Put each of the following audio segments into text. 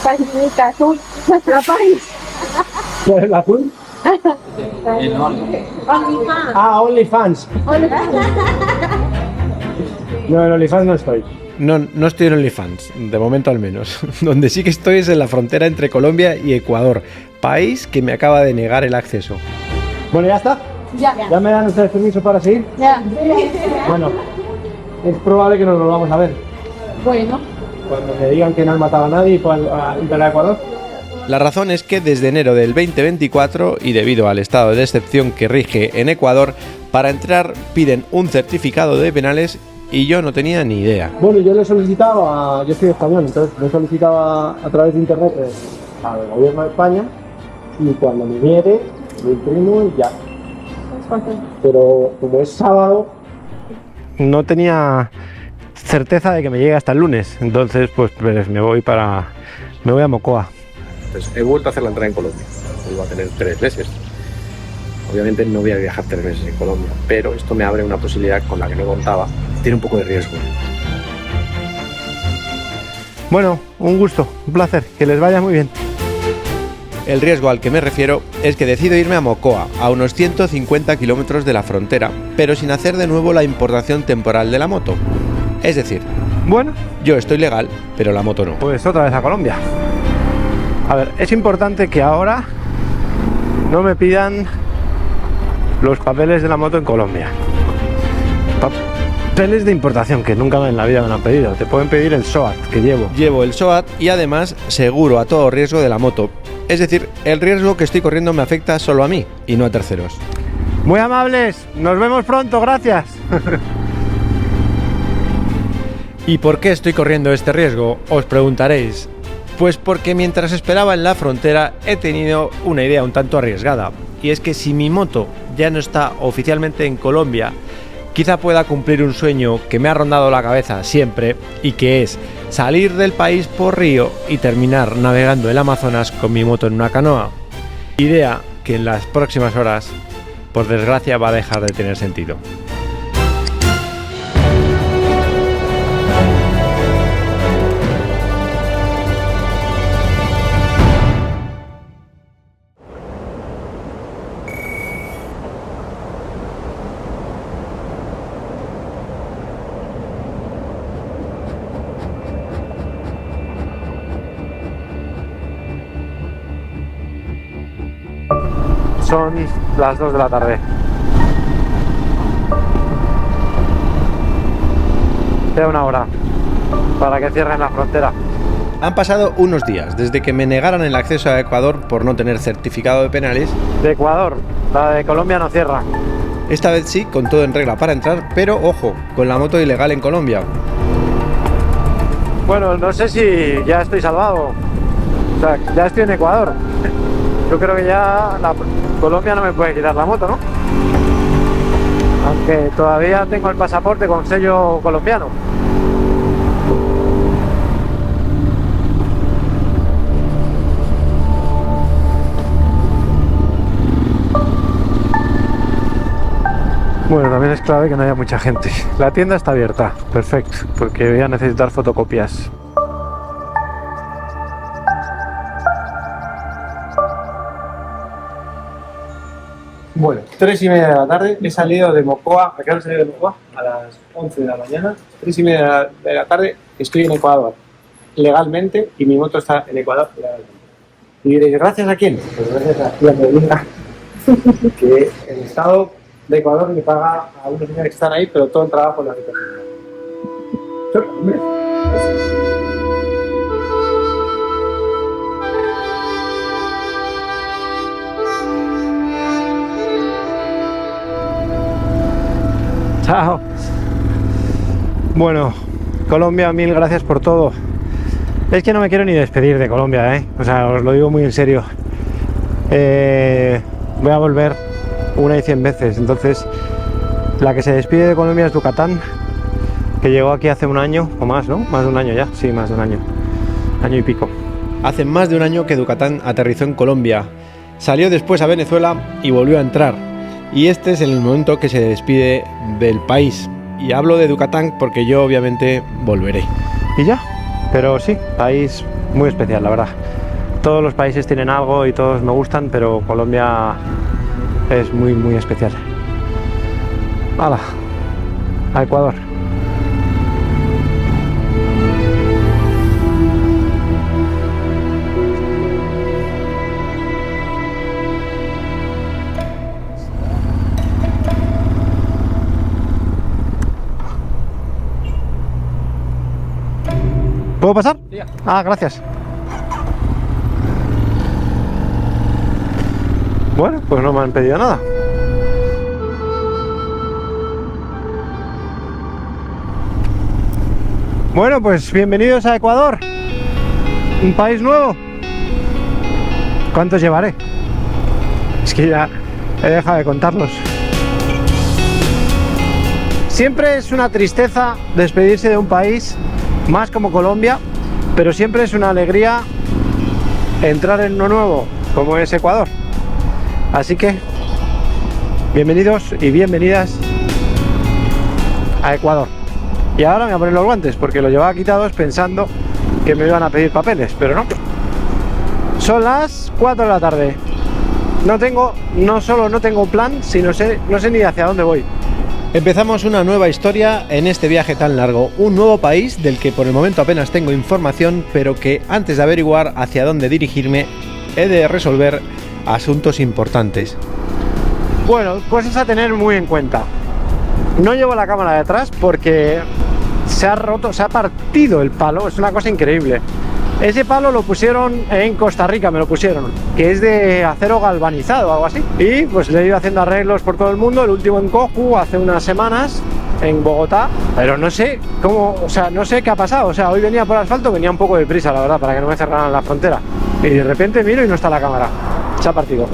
Paginita azul. La página. ¿Cuál es el azul? OnlyFans. Ah, OnlyFans. No, en OnlyFans no estoy. No estoy en OnlyFans, de momento al menos. Donde sí que estoy es en la frontera entre Colombia y Ecuador, país que me acaba de negar el acceso. Bueno, ¿ya está? Ya. ¿Ya me dan ustedes permiso para seguir? Ya. Bueno, es probable que nos volvamos a ver. Bueno. Cuando me digan que no han matado a nadie y puedan entrar a Ecuador. La razón es que desde enero del 2024, y debido al estado de excepción que rige en Ecuador, para entrar piden un certificado de penales y yo no tenía ni idea. Bueno, yo le solicitaba, yo soy español, entonces le solicitaba a través de internet al gobierno de España y cuando me viene lo imprimo y ya. Pero como es sábado, No tenía certeza de que me llegue hasta el lunes, entonces pues me voy a Mocoa. Pues he vuelto a hacer la entrada en Colombia, vuelvo a tener 3 meses. Obviamente no voy a viajar 3 meses en Colombia, pero esto me abre una posibilidad con la que no contaba. Tiene un poco de riesgo. Bueno, un gusto, un placer, que les vaya muy bien. El riesgo al que me refiero es que decido irme a Mocoa, a unos 150 kilómetros de la frontera, pero sin hacer de nuevo la importación temporal de la moto. Es decir, bueno, yo estoy legal, pero la moto no. Pues otra vez a Colombia. A ver, es importante que ahora no me pidan los papeles de la moto en Colombia. Papeles de importación, que nunca en la vida me lo han pedido. Te pueden pedir el SOAT que llevo. Llevo el SOAT y además seguro a todo riesgo de la moto. Es decir, el riesgo que estoy corriendo me afecta solo a mí y no a terceros. Muy amables, nos vemos pronto, gracias. ¿Y por qué estoy corriendo este riesgo? Os preguntaréis. Pues porque mientras esperaba en la frontera he tenido una idea un tanto arriesgada. Y es que si mi moto ya no está oficialmente en Colombia, quizá pueda cumplir un sueño que me ha rondado la cabeza siempre y que es salir del país por río y terminar navegando el Amazonas con mi moto en una canoa. Idea que en las próximas horas, por desgracia, va a dejar de tener sentido. Son las 2 de la tarde. Queda una hora para que cierren la frontera. Han pasado unos días desde que me negaran el acceso a Ecuador por no tener certificado de penales. De Ecuador, la de Colombia no cierra. Esta vez sí, con todo en regla para entrar, pero ojo, con la moto ilegal en Colombia. Bueno, no sé si ya estoy salvado. O sea, ya estoy en Ecuador. Yo creo que ya Colombia no me puede quitar la moto, ¿no? Aunque todavía tengo el pasaporte con sello colombiano. Bueno, también es clave que no haya mucha gente. La tienda está abierta, perfecto, porque voy a necesitar fotocopias. bueno, 3:30 de la tarde, he salido de Mocoa. ¿A qué hora he salido de Mocoa? A las 11 de la mañana. 3:30 de la tarde, estoy en Ecuador legalmente y mi moto está en Ecuador legalmente. Y diréis, ¿gracias a quién? Pues gracias a Tía Medina, que el Estado de Ecuador le paga a unos señores que están ahí, pero todo el trabajo lo hace personal. Chao. Bueno, Colombia, mil gracias por todo. Es que no me quiero ni despedir de Colombia, ¿eh? O sea, os lo digo muy en serio. Voy a volver una y 100 veces. Entonces, la que se despide de Colombia es Ducatán, que llegó aquí hace un año o más, ¿no? Más de un año ya, sí, más de un año. Año y pico. Hace más de un año que Ducatán aterrizó en Colombia. Salió después a Venezuela y volvió a entrar. Y este es el momento que se despide del país. Y hablo de Ducatán porque yo obviamente volveré. Y ya, pero sí, país muy especial, la verdad. Todos los países tienen algo y todos me gustan, pero Colombia es muy, muy especial. ¡Hala! A Ecuador. ¿Puedo pasar? Sí. Ah, gracias. Bueno, pues no me han pedido nada. Bueno, pues bienvenidos a Ecuador. Un país nuevo. ¿Cuántos llevaré? Es que ya he dejado de contarlos. Siempre es una tristeza despedirse de un país más como Colombia, pero siempre es una alegría entrar en uno nuevo, como es Ecuador. Así que, bienvenidos y bienvenidas a Ecuador. Y ahora me voy a poner los guantes, porque los llevaba quitados pensando que me iban a pedir papeles, pero no. Son las 4 de la tarde. No solo no tengo plan, sino no sé ni hacia dónde voy. Empezamos una nueva historia en este viaje tan largo, un nuevo país del que por el momento apenas tengo información, pero que antes de averiguar hacia dónde dirigirme, he de resolver asuntos importantes. Bueno, cosas a tener muy en cuenta. No llevo la cámara de atrás porque se ha partido el palo, es una cosa increíble. Ese palo lo pusieron en Costa Rica, me lo pusieron, que es de acero galvanizado o algo así. Y pues le he ido haciendo arreglos por todo el mundo, el último en Coju hace unas semanas, en Bogotá, pero no sé cómo, o sea, no sé qué ha pasado. O sea, hoy venía por asfalto, venía un poco deprisa, la verdad, para que no me cerraran la frontera. Y de repente miro y no está la cámara, se ha partido.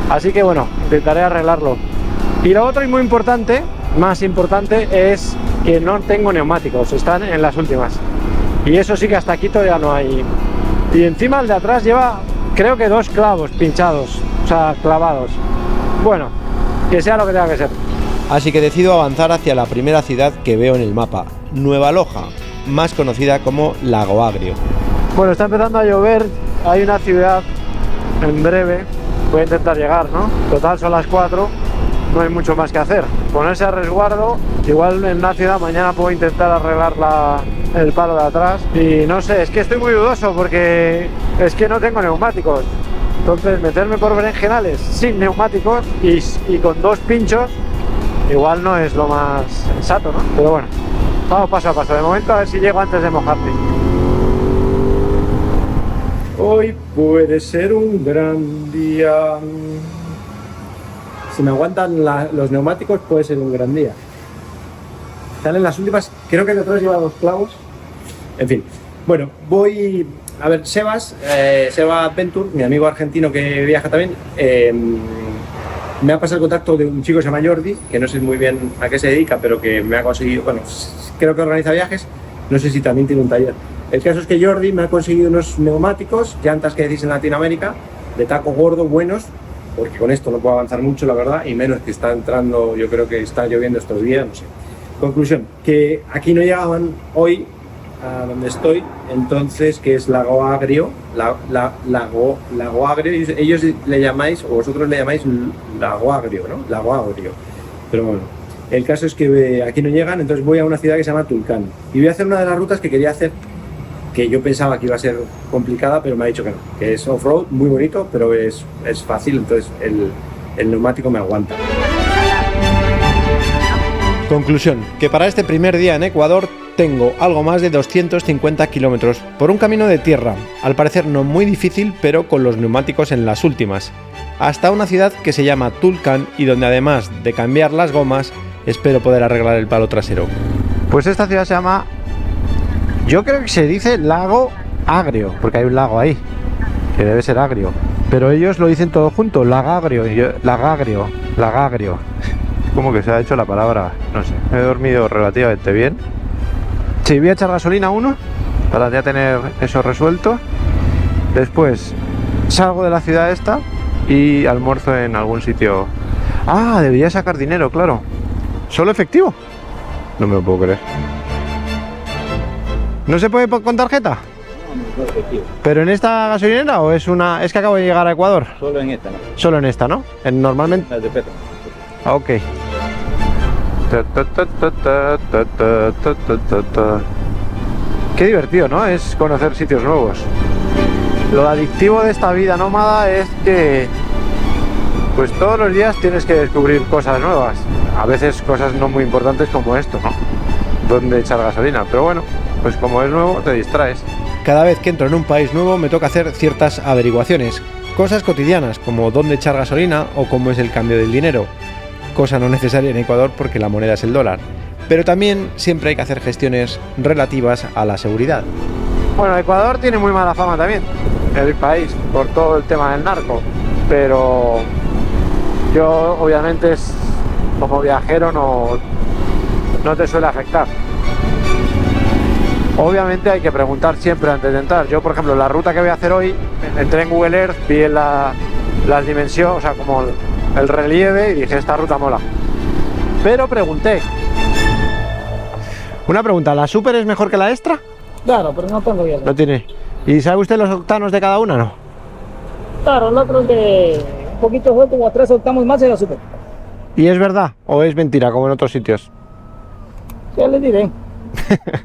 Así que bueno, intentaré arreglarlo. Y lo otro y muy importante, más importante, es que no tengo neumáticos, están en las últimas. Y eso sí que hasta aquí todavía no hay. Y encima el de atrás lleva, creo que 2 clavos pinchados, o sea, clavados. Bueno, que sea lo que tenga que ser. Así que decido avanzar hacia la primera ciudad que veo en el mapa, Nueva Loja, más conocida como Lago Agrio. Bueno, está empezando a llover, hay una ciudad en breve, voy a intentar llegar, ¿no? Total son las 4, no hay mucho más que hacer. Ponerse a resguardo, igual en una ciudad mañana puedo intentar arreglar el palo de atrás. Y no sé, es que estoy muy dudoso porque es que no tengo neumáticos. Entonces meterme por berenjenales sin neumáticos y con 2 pinchos igual no es lo más sensato, ¿no? Pero bueno, vamos paso a paso. De momento a ver si llego antes de mojarme. Hoy puede ser un gran día. Si me aguantan los neumáticos puede ser un gran día. Están en las últimas, creo que detrás lleva 2 clavos. En fin, bueno, voy a ver, Sebas Adventure, mi amigo argentino que viaja también, me ha pasado el contacto de un chico que se llama Jordi, que no sé muy bien a qué se dedica, pero que me ha conseguido, bueno, creo que organiza viajes, no sé si también tiene un taller. El caso es que Jordi me ha conseguido unos neumáticos, llantas que decís en Latinoamérica, de taco gordo, buenos, porque con esto no puedo avanzar mucho, la verdad, y menos que está entrando, yo creo que está lloviendo estos días, no sé. Conclusión, que aquí no llegaban hoy a donde estoy, entonces, que es Lago Agrio, Lago Agrio, ellos le llamáis, o vosotros le llamáis Lago Agrio, ¿no? Lago Agrio. Pero bueno, el caso es que aquí no llegan, entonces voy a una ciudad que se llama Tulcán. Y voy a hacer una de las rutas que quería hacer, que yo pensaba que iba a ser complicada, pero me ha dicho que no, que es off-road, muy bonito, pero es fácil, entonces el neumático me aguanta. Conclusión, que para este primer día en Ecuador tengo algo más de 250 kilómetros por un camino de tierra, al parecer no muy difícil, pero con los neumáticos en las últimas, hasta una ciudad que se llama Tulcán y donde además de cambiar las gomas, espero poder arreglar el palo trasero. Pues esta ciudad se llama, yo creo que se dice Lago Agrio, porque hay un lago ahí, que debe ser agrio, pero ellos lo dicen todo junto, Lagagrio, Lagagrio. Como que se ha hecho la palabra, no sé, he dormido relativamente bien. Sí, voy a echar gasolina 1 para ya tener eso resuelto. Después salgo de la ciudad esta y almuerzo en algún sitio. Ah, debería sacar dinero, claro. ¿Solo efectivo? No me lo puedo creer. ¿No se puede con tarjeta? ¿Pero en esta gasolinera o es una...? Es que acabo de llegar a Ecuador. Solo en esta, ¿no? Solo en esta, ¿no? Normalmente... La de Petro. Ah, ok. Qué divertido, ¿no? Es conocer sitios nuevos. Lo adictivo de esta vida nómada es que pues todos los días tienes que descubrir cosas nuevas. A veces cosas no muy importantes como esto, ¿no? Dónde echar gasolina. Pero bueno, pues como es nuevo te distraes. Cada vez que entro en un país nuevo me toca hacer ciertas averiguaciones. Cosas cotidianas como dónde echar gasolina o cómo es el cambio del dinero. Cosa no necesaria en Ecuador porque la moneda es el dólar. Pero también siempre hay que hacer gestiones relativas a la seguridad. Bueno, Ecuador tiene muy mala fama también, el país, por todo el tema del narco. Pero yo obviamente como viajero no te suele afectar. Obviamente hay que preguntar siempre antes de entrar. Yo, por ejemplo, la ruta que voy a hacer hoy, entré en Google Earth, vi las dimensiones, o sea, como el relieve y dije, esta ruta mola. Pero pregunté. Una pregunta, ¿la Super es mejor que la Extra? Claro, pero no tengo bien. No tiene. ¿Y sabe usted los octanos de cada una, no? Claro, el otro de un poquito fue como 3 octavos más era súper. ¿Y es verdad o es mentira, como en otros sitios? ¿Qué le diré?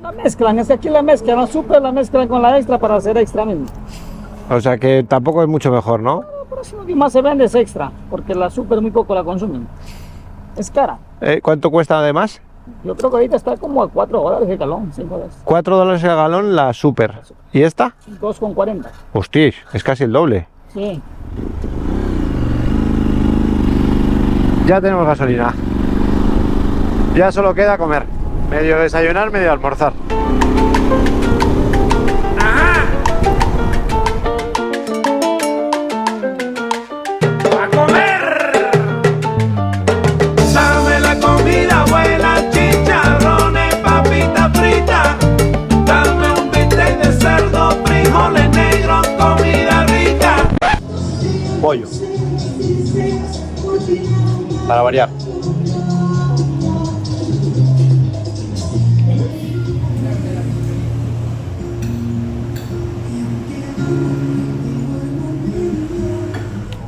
La mezclan, es que aquí la mezclan, la super la mezclan con la extra para hacer extra mismo. O sea que tampoco es mucho mejor, ¿no? Por eso lo que más se vende es extra, porque la super muy poco la consumen. Es cara. ¿Cuánto cuesta además? Yo creo que ahorita está como a $4 el galón, $5. $4 el galón la Super. ¿Y esta? 2,40. Hostia, es casi el doble. Sí. Ya tenemos gasolina. Ya solo queda comer. Medio desayunar, medio almorzar. ¡A comer! Dame la comida buena, chicharrones, papita frita. Dame un bistec de cerdo, frijoles negros, comida rica. Pollo. Para variar.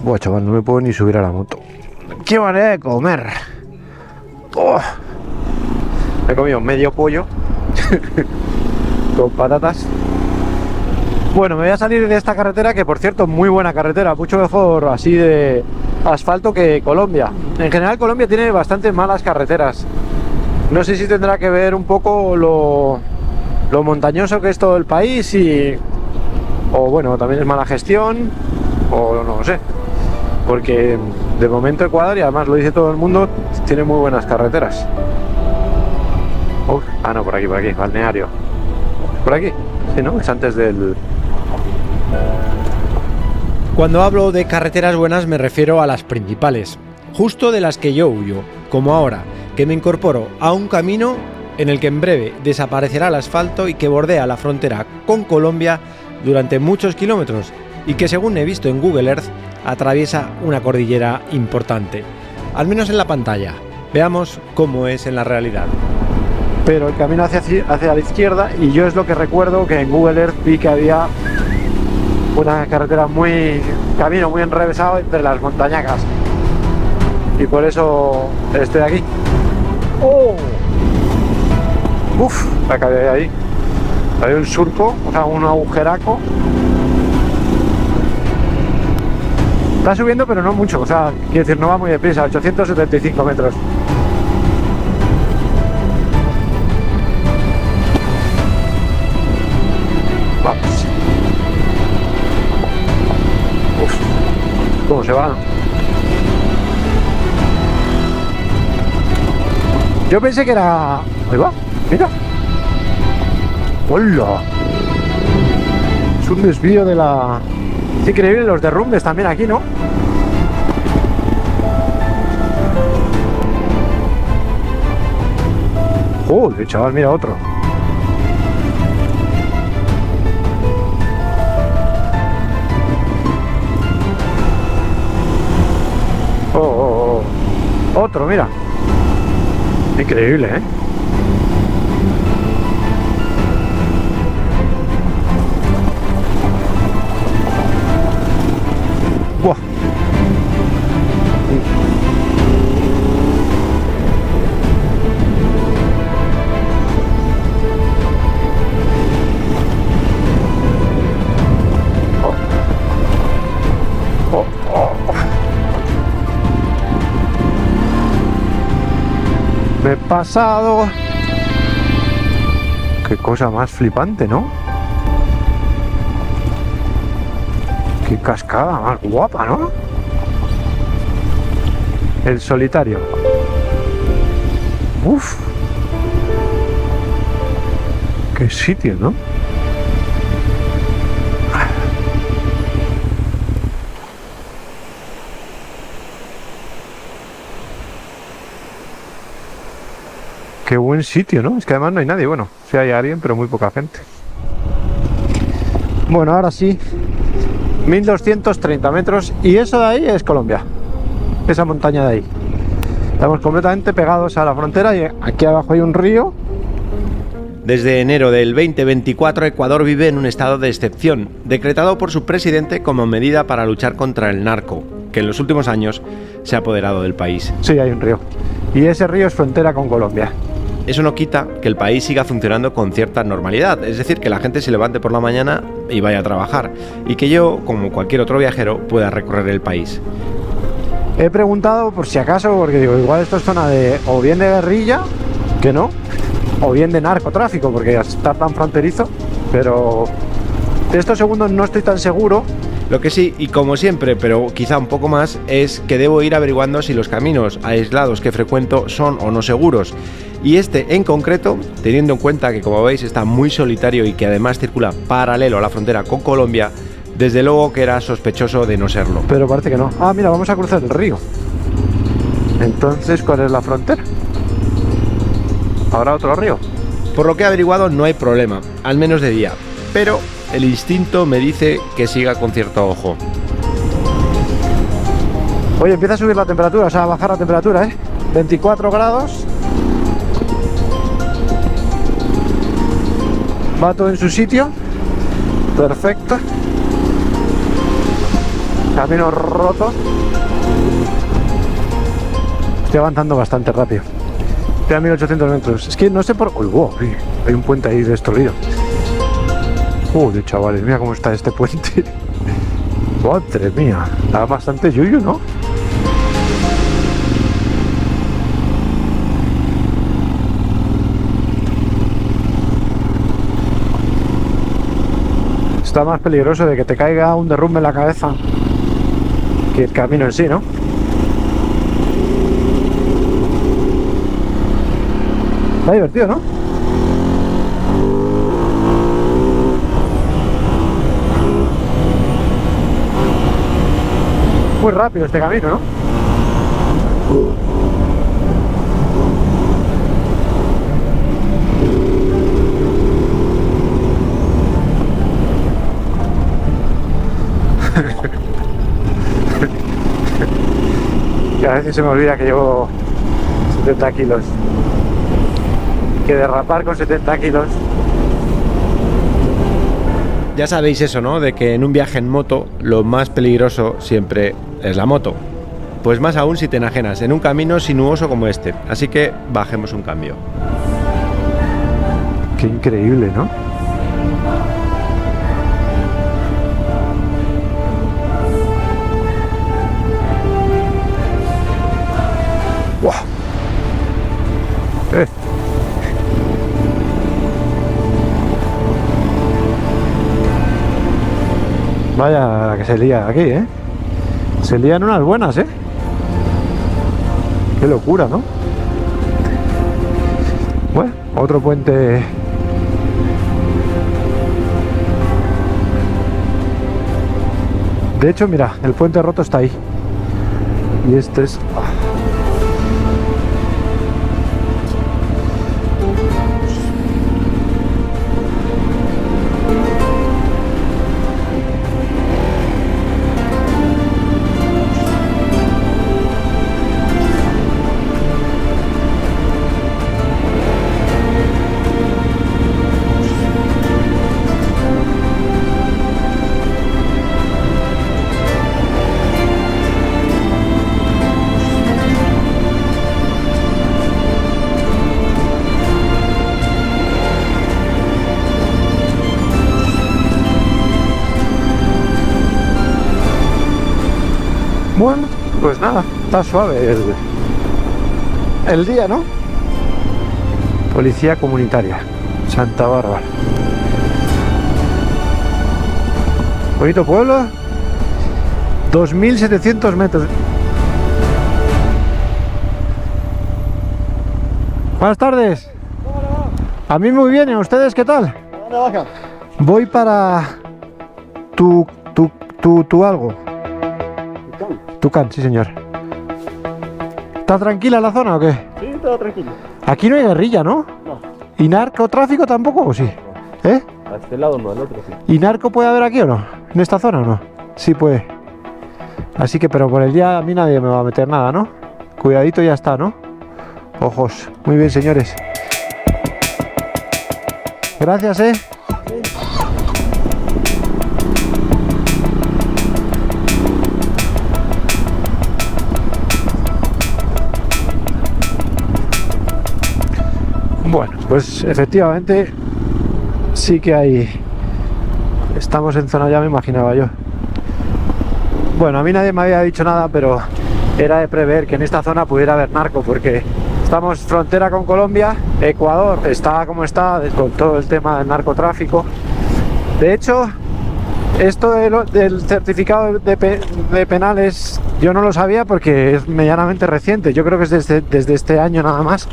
Buah, chaval, no me puedo ni subir a la moto. ¡Qué manera de comer! Oh. He comido medio pollo con patatas. Bueno, me voy a salir de esta carretera, que por cierto, muy buena carretera, mucho mejor así de asfalto que Colombia. En general Colombia tiene bastante malas carreteras. No sé si tendrá que ver un poco lo montañoso que es todo el país o bueno, también es mala gestión, o no lo sé. Porque de momento Ecuador, y además lo dice todo el mundo, tiene muy buenas carreteras. No, por aquí, balneario. ¿Por aquí? Sí, ¿no? Es antes del... Cuando hablo de carreteras buenas me refiero a las principales, justo de las que yo huyo, como ahora, que me incorporo a un camino en el que en breve desaparecerá el asfalto y que bordea la frontera con Colombia durante muchos kilómetros y que, según he visto en Google Earth, atraviesa una cordillera importante, al menos en la pantalla. Veamos cómo es en la realidad. Pero el camino hacia la izquierda, y yo es lo que recuerdo que en Google Earth vi que había una carretera camino muy enrevesado entre las montañacas, y por eso estoy aquí. ¡Oh! ¡Uf! La caí ahí. Hay un surco, o sea, un agujeraco. Está subiendo, pero no mucho, o sea, quiero decir, no va muy deprisa, 875 metros. Vamos. Uf, ¿cómo se va? Yo pensé que era... Ahí va, mira. ¡Hola! Es un desvío de la... Es increíble los derrumbes también aquí, ¿no? Joder, chaval, mira otro. Oh. Otro, mira. Increíble, ¿eh? Buah. Me he pasado. Qué cosa más flipante, ¿no? Qué cascada más guapa, ¿no? El Solitario. Uf. Qué sitio, ¿no? Qué buen sitio, ¿no? Es que además no hay nadie. Bueno, sí hay alguien, pero muy poca gente. Bueno, ahora sí. 1230 metros. Y eso de ahí es Colombia. Esa montaña de ahí. Estamos completamente pegados a la frontera y aquí abajo hay un río. Desde enero del 2024, Ecuador vive en un estado de excepción, decretado por su presidente como medida para luchar contra el narco, que en los últimos años se ha apoderado del país. Sí, hay un río. Y ese río es frontera con Colombia. Eso no quita que el país siga funcionando con cierta normalidad, es decir, que la gente se levante por la mañana y vaya a trabajar, y que yo, como cualquier otro viajero, pueda recorrer el país. He preguntado por si acaso, porque digo, igual esto es zona de o bien de guerrilla, que no, o bien de narcotráfico, porque está tan fronterizo, pero de estos segundos no estoy tan seguro. Lo que sí, y como siempre, pero quizá un poco más, es que debo ir averiguando si los caminos aislados que frecuento son o no seguros. Y este en concreto, teniendo en cuenta que, como veis, está muy solitario y que además circula paralelo a la frontera con Colombia, desde luego que era sospechoso de no serlo. Pero parece que no. Ah, mira, vamos a cruzar el río. Entonces, ¿cuál es la frontera? ¿Habrá otro río? Por lo que he averiguado, no hay problema, al menos de día, pero el instinto me dice que siga con cierto ojo. Oye, empieza a subir la temperatura, o sea, a bajar la temperatura, ¿eh? 24 grados. Va todo en su sitio. Perfecto. Camino roto. Estoy avanzando bastante rápido. Estoy a 1800 metros. Es que no sé por... ¡Oh, hay un puente ahí destruido! ¡Joder, chavales! Mira cómo está este puente. ¡Madre mía! Da bastante yuyu, ¿no? Está más peligroso de que te caiga un derrumbe en la cabeza que el camino en sí, ¿no? Está divertido, ¿no? Muy rápido este camino, ¿no? Y a veces se me olvida que llevo 70 kilos. Que derrapar con 70 kilos. Ya sabéis eso, ¿no? De que en un viaje en moto lo más peligroso siempre es la moto. Pues más aún si te enajenas en un camino sinuoso como este. Así que bajemos un cambio. Qué increíble, ¿no? ¡Wow! Vaya la que se lía aquí, ¿eh? Se lían unas buenas, ¿eh? Qué locura, ¿no? Bueno, otro puente. De hecho, mira, el puente roto está ahí. Y este es... Bueno, pues nada, está suave el día, ¿no? Policía Comunitaria, Santa Bárbara. Bonito pueblo. 2.700 metros. Buenas tardes. A mí muy bien, ¿y a ustedes qué tal? ¿Dónde baja? Voy para tu algo. Tucán, sí señor. ¿Está tranquila la zona o qué? Sí, todo tranquilo. Aquí no hay guerrilla, ¿no? No. ¿Y narcotráfico tampoco o sí? ¿Eh? A este lado no, al otro sí. ¿Y narco puede haber aquí o no? ¿En esta zona o no? Sí puede. Así que, pero por el día a mí nadie me va a meter nada, ¿no? Cuidadito y ya está, ¿no? Ojos. Muy bien, señores. Gracias, ¿eh? Bueno, pues efectivamente sí que hay... Estamos en zona, ya me imaginaba yo. Bueno, a mí nadie me había dicho nada, pero era de prever que en esta zona pudiera haber narco, porque estamos frontera con Colombia, Ecuador está como está, con todo el tema del narcotráfico. De hecho, esto del certificado de penales yo no lo sabía porque es medianamente reciente. Yo creo que es desde este año nada más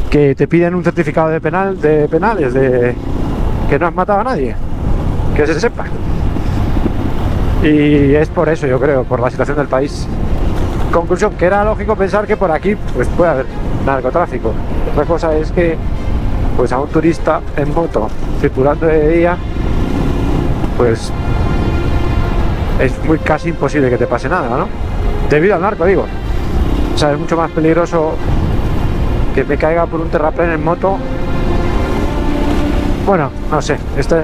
que te piden un certificado de penales, de que no has matado a nadie, que se sepa. Y es por eso, yo creo, por la situación del país. Conclusión, que era lógico pensar que por aquí pues puede haber narcotráfico. Otra cosa es que pues a un turista en moto circulando de día, pues es casi imposible que te pase nada, ¿no? Debido al narco, digo. O sea, es mucho más peligroso que me caiga por un terraplén en moto. Bueno, no sé, esto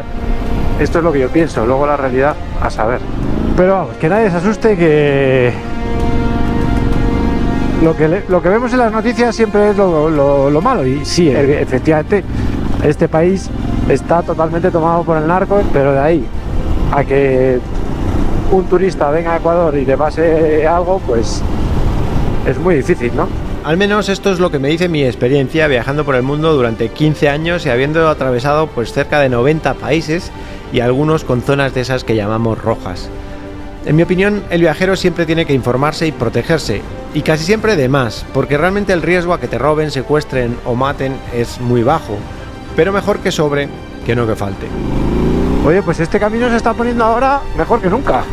es lo que yo pienso, luego la realidad a saber. Pero vamos, que nadie se asuste, que lo que vemos en las noticias siempre es lo malo. Y sí, efectivamente, este país está totalmente tomado por el narco, pero de ahí a que un turista venga a Ecuador y le pase algo, pues es muy difícil, ¿no? Al menos esto es lo que me dice mi experiencia viajando por el mundo durante 15 años y habiendo atravesado pues cerca de 90 países y algunos con zonas de esas que llamamos rojas. En mi opinión, el viajero siempre tiene que informarse y protegerse, y casi siempre de más, porque realmente el riesgo a que te roben, secuestren o maten es muy bajo, pero mejor que sobre que no que falte. Oye, pues este camino se está poniendo ahora mejor que nunca.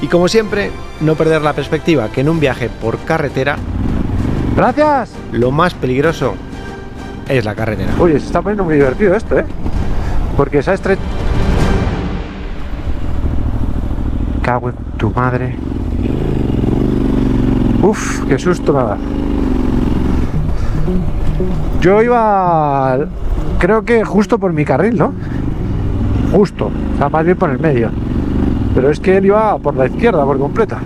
Y como siempre, no perder la perspectiva que en un viaje por carretera, ¡gracias!, lo más peligroso es la carretera. Oye, se está poniendo muy divertido esto, ¿eh? Porque esa estrecha... Cago en tu madre. Uf, qué susto me da. Yo iba, creo que justo por mi carril, ¿no? Justo, o sea, más bien por el medio. Pero es que él iba por la izquierda, por completa.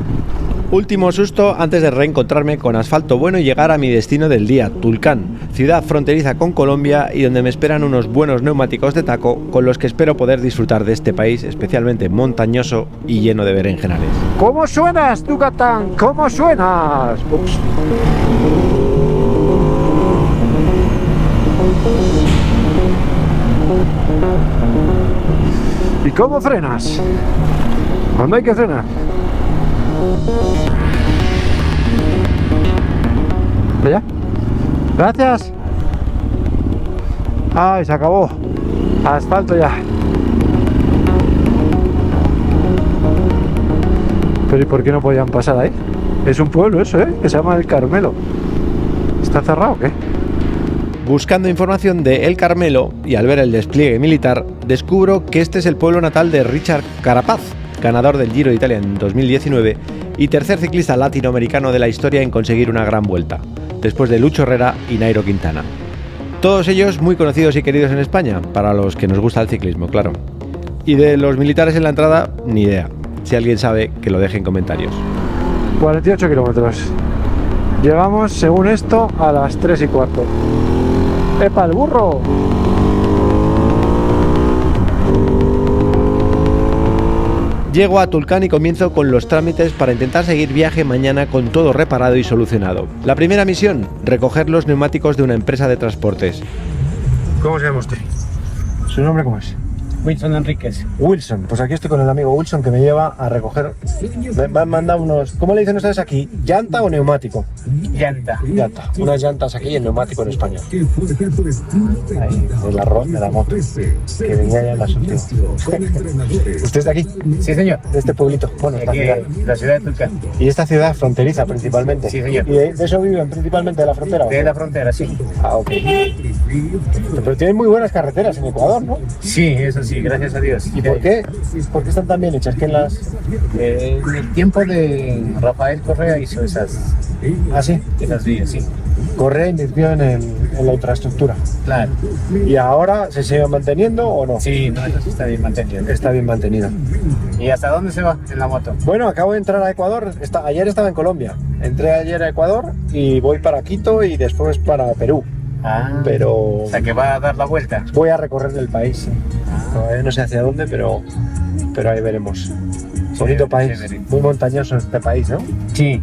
Último susto antes de reencontrarme con asfalto bueno y llegar a mi destino del día, Tulcán, ciudad fronteriza con Colombia y donde me esperan unos buenos neumáticos de taco con los que espero poder disfrutar de este país especialmente montañoso y lleno de berenjenales. ¿Cómo suenas, Tucatán? ¿Cómo suenas? Ups. ¿Y cómo frenas? ¿Cuándo hay que frenar? ¿Ya? Gracias. Ay, se acabó. Asfalto ya. Pero ¿y por qué no podían pasar ahí? Es un pueblo eso, ¿eh? Que se llama El Carmelo. ¿Está cerrado o qué? Buscando información de El Carmelo y al ver el despliegue militar, descubro que este es el pueblo natal de Richard Carapaz, ganador del Giro de Italia en 2019 y tercer ciclista latinoamericano de la historia en conseguir una gran vuelta, después de Lucho Herrera y Nairo Quintana. Todos ellos muy conocidos y queridos en España, para los que nos gusta el ciclismo, claro. Y de los militares en la entrada, ni idea. Si alguien sabe, que lo deje en comentarios. 48 kilómetros. Llegamos, según esto, a las 3:15. ¡Epa, el burro! Llego a Tulcán y comienzo con los trámites para intentar seguir viaje mañana con todo reparado y solucionado. La primera misión, recoger los neumáticos de una empresa de transportes. ¿Cómo se llama usted? ¿Su nombre cómo es? Wilson Enríquez. Wilson. Pues aquí estoy con el amigo Wilson que me lleva a recoger. Me han mandado unos. ¿Cómo le dicen ustedes aquí? ¿Llanta o neumático? Llanta. Llanta. Unas llantas aquí en neumático en español. Ahí, de la moto. Que venía ya en las últimas. ¿Usted es de aquí? Sí, señor. De este pueblito. Bueno, esta Aquí, ciudad. la ciudad de Tulcán. Y esta ciudad fronteriza principalmente. Sí, señor. ¿Y de eso viven principalmente de la frontera? ¿o De qué? la frontera, sí. Ah, ok. Pero tienen muy buenas carreteras en Ecuador, ¿no? Sí, eso sí, gracias a Dios. ¿Y por qué? ¿Por qué están tan bien hechas? Que en las... En el tiempo de Rafael Correa hizo esas vías, sí. Correa invirtió en la infraestructura. Claro. ¿Y ahora se sigue manteniendo o no? Sí, no, eso sí está bien mantenido. Está bien mantenida. ¿Y hasta dónde se va en la moto? Bueno, acabo de entrar a Ecuador. Ayer estaba en Colombia. Entré ayer a Ecuador y voy para Quito y después para Perú. Ah, Pero o sea que va a dar la vuelta. voy a recorrer el país. Todavía no sé hacia dónde, pero ahí veremos. Bonito país, chévere. muy montañoso este país, ¿no? Sí,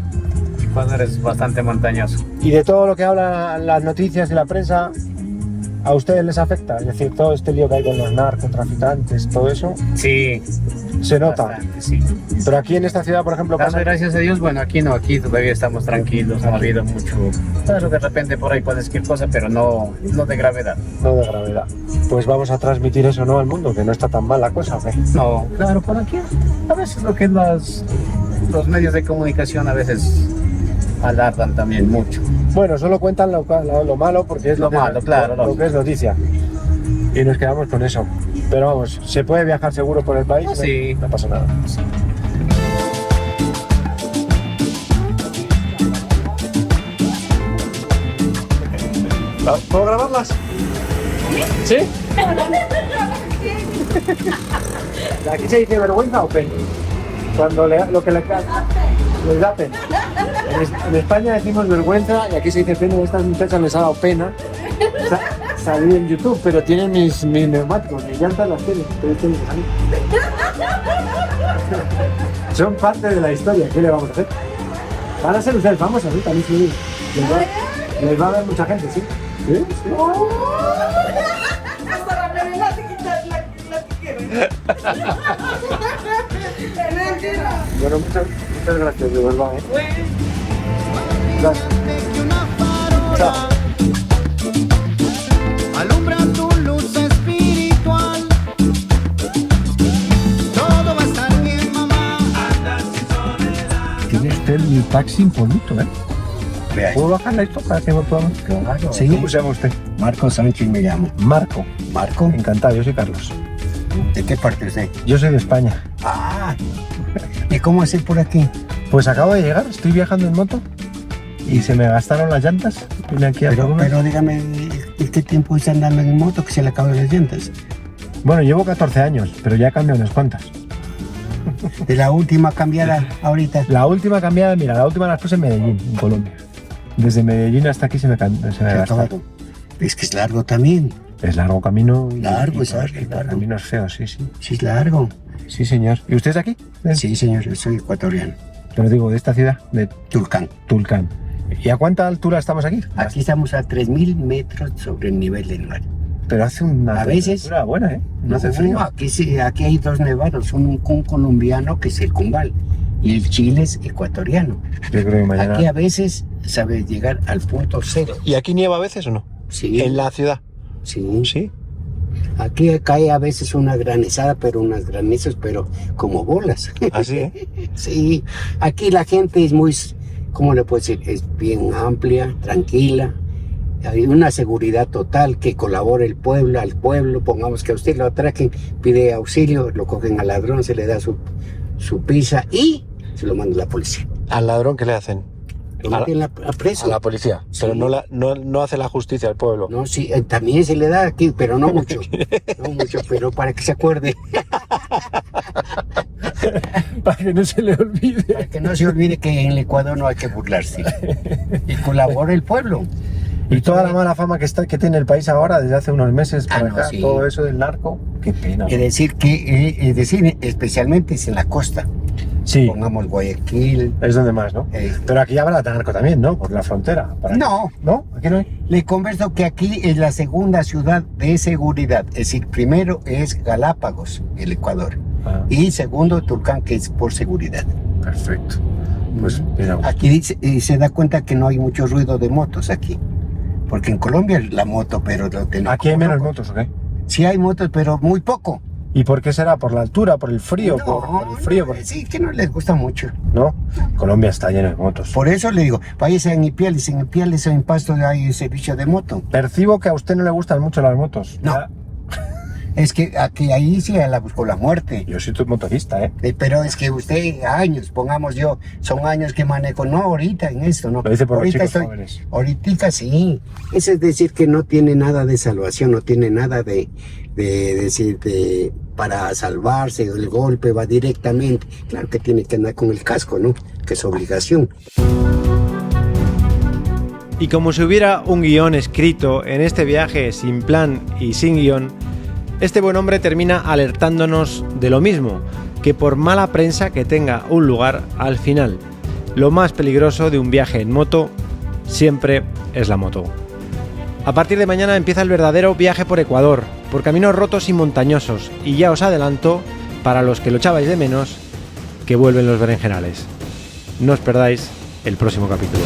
Ecuador es bastante montañoso. Y de todo lo que hablan las noticias y la prensa, ¿a ustedes les afecta? Es decir, todo este lío que hay con los narcotraficantes, todo eso, Sí, se nota. bastante, sí. Pero aquí en esta ciudad, por ejemplo, Dando pasa... gracias a Dios, bueno, aquí no, aquí todavía estamos tranquilos, no ha habido mucho. Claro, de repente por ahí puede cualquier cosa, pero no de gravedad. No de gravedad. Pues vamos a transmitir eso, ¿no? Al mundo, que no está tan mal la cosa, ¿o qué? No, claro, por aquí a veces lo que es los medios de comunicación a veces alardan también mucho. Bueno, solo cuentan lo malo porque es Lo malo, claro, lo que es noticia. Y nos quedamos con eso. Pero vamos, ¿se puede viajar seguro por el país? Sí. No pasa nada. ¿Puedo grabarlas? ¿Sí? ¿Aquí se dice vergüenza o pena? Cuando lo que les da pena. En España decimos vergüenza y aquí se dice pena. A estas muchachas les ha dado pena salir en YouTube, pero tienen mis neumáticos, mis llantas las tienen. Ustedes tienen que salir. Son parte de la historia. ¿Qué le vamos a hacer? Van a ser ustedes famosos, ¿sí? También sí. Les va a ver mucha gente, ¿sí? ¿Sí? ¿Sí? Hasta la melena te quitas la que quieres. Bueno, muchas gracias, de verdad. Gracias. Chao. Alumbra tu luz espiritual. Todo va a estar bien, mamá. Tiene usted el taxi bonito, ¿eh? ¿Puedo bajarle esto para que me podamos? Claro. Sí, ¿cómo se llama usted? Marco Sánchez me llamo. Marco. ¿Marco? Encantado, yo soy Carlos. ¿De qué parte usted? Yo soy de España. Ah, ¿y cómo es ir por aquí? Pues acabo de llegar, estoy viajando en moto y se me gastaron las llantas. Vine aquí a Coruña. Pero dígame, ¿qué tiempo está andando en moto que se le acaban las llantas? Bueno, llevo 14 años, pero ya he cambiado unas cuantas. De la última cambiada ahorita. La última cambiada, mira, la última las puse en Medellín, en Colombia. Desde Medellín hasta aquí se me gastaron. Es que es largo también. Es largo camino. Largo, es largo. largo. Camino es feo, sí, sí. Sí, es largo. Sí, señor. ¿Y usted es de aquí? Sí, señor, yo soy ecuatoriano. Pero digo, de esta ciudad, de Tulcán. Tulcán. ¿Y a cuánta altura estamos aquí? Aquí estamos a 3.000 metros sobre el nivel del mar. Pero hace una A veces- temperatura buena, ¿eh? No hace frío. Aquí hay dos nevados, un colombiano que es el Cumbal y el Chile es ecuatoriano. Yo creo que mañana... Aquí a veces sabe llegar al punto cero. ¿Y aquí nieva a veces o no? Sí, En la ciudad. sí. Sí. Aquí cae a veces una granizada, pero unas granizas, pero como bolas. Así, ¿eh? Sí, aquí la gente es muy, ¿cómo le puedo decir? Es bien amplia, tranquila. Hay una seguridad total que colabora el pueblo, al pueblo. Pongamos que a usted lo atraquen, pide auxilio, lo cogen al ladrón, se le da su pizza y se lo manda la policía. ¿Al ladrón qué le hacen? Lo meten a preso. A la policía. Sí. Pero no hace la justicia al pueblo. No, sí, también se le da aquí, pero no mucho. No mucho, pero para que se acuerde. Para que no se le olvide. Para que no se olvide que en el Ecuador no hay que burlarse. Y colabora el pueblo. Y toda la mala fama que tiene el país ahora desde hace unos meses para no, acá, sí. todo eso del narco, qué pena. Es decir, especialmente es en la costa. Sí, Pongamos Guayaquil. es donde más, ¿no? Pero aquí habrá narco también, ¿no? Por la frontera. No, ¿No? ¿Aquí no hay? le converso que aquí es la segunda ciudad de seguridad. Es decir, primero es Galápagos, el Ecuador. Ah, Y segundo, Tulcán, que es por seguridad. perfecto. Pues mira, Aquí se da cuenta que no hay mucho ruido de motos aquí. Porque en Colombia la moto, pero lo tenemos. aquí hay menos motos, ¿o qué? Sí hay motos, pero muy poco. ¿Y por qué será? ¿Por la altura? ¿Por el frío? ¿Por el frío? Sí, que no les gusta mucho. ¿No? Colombia está lleno de motos. Por eso le digo, váyase en Ipiales en Pasto hay servicio de moto. Percibo que a usted no le gustan mucho las motos. No. Ya, Es que aquí ahí sí la buscó la muerte. yo soy tu motorista, ¿eh? Pero es que usted, años, pongamos yo, son años que manejo, no ahorita en esto, ¿no? Lo dice por los Ahorita chicos jóvenes. ahorita sí. Eso es decir que no tiene nada de salvación, no tiene nada de decir para salvarse, el golpe va directamente. Claro que tiene que andar con el casco, ¿no? Que es obligación. Y como si hubiera un guión escrito en este viaje sin plan y sin guión, este buen hombre termina alertándonos de lo mismo, que por mala prensa que tenga un lugar al final, lo más peligroso de un viaje en moto siempre es la moto. A partir de mañana empieza el verdadero viaje por Ecuador, por caminos rotos y montañosos, y ya os adelanto, para los que lo echabais de menos, que vuelven los berenjenales. No os perdáis el próximo capítulo.